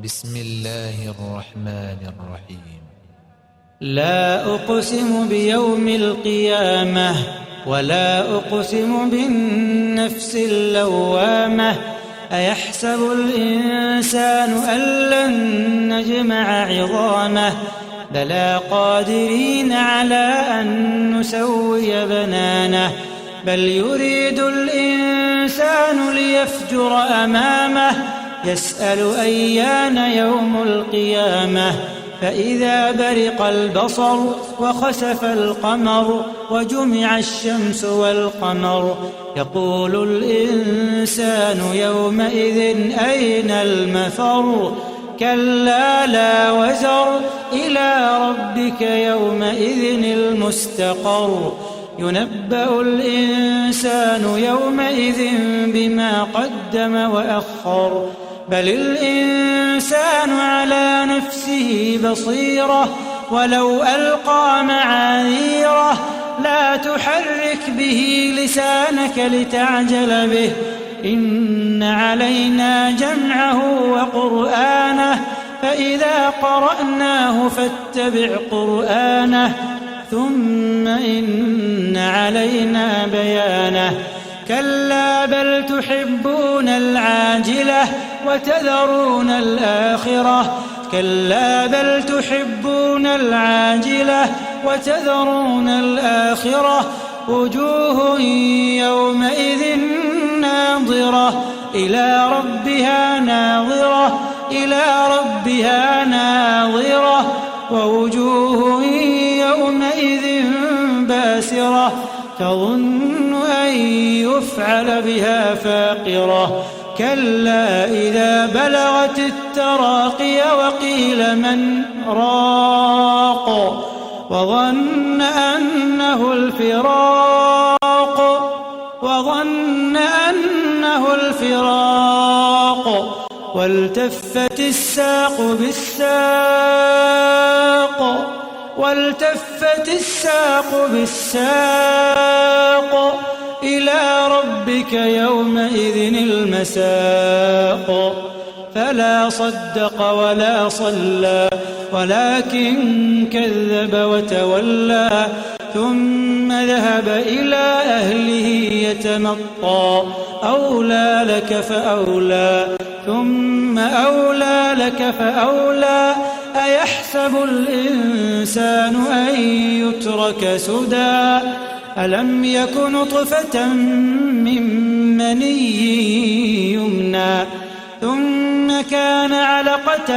بسم الله الرحمن الرحيم. لا أقسم بيوم القيامة ولا أقسم بالنفس اللوامة أيحسب الإنسان أن لن نجمع عظامه بلى قادرين على أن نسوي بنانه بل يريد الإنسان ليفجر أمامه يسأل أيان يوم القيامة فإذا برق البصر وخسف القمر وجمع الشمس والقمر يقول الإنسان يومئذ أين المفر كلا لا وزر إلى ربك يومئذ المستقر ينبأ الإنسان يومئذ بما قدم وأخر بل الإنسان على نفسه بصيرة ولو ألقى معاذيره لا تحرك به لسانك لتعجل به إن علينا جمعه وقرآنه فإذا قرأناه فاتبع قرآنه ثم إن علينا بيانه كلا بل تحبون العاجلة وتذرون الآخرة كلا بل تحبون العاجلة وتذرون الآخرة وجوه يومئذ ناظرة إلى ربها ناظرة إلى ربها ناظرة ووجوه يومئذ باسرة تظن أن يفعل بها فاقرة كلا إذا بلغت التراقي وقيل من راق وظن أنه الفراق والتفت الساق بالساق إلى ربك يومئذ المساق فلا صدق ولا صلى ولكن كذب وتولى ثم ذهب إلى أهله يتمطى أولى لك فأولى ثم أولى لك فأولى أيحسب الإنسان أن يترك سدى ألم يك نطفة من مني يمنى ثم كان علقة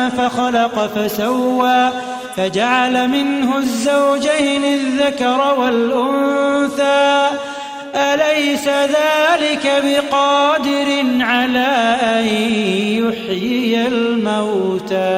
فخلق فسوى فجعل منه الزوجين الذكر والأنثى أليس ذلك بقادر على أن يحيي الموتى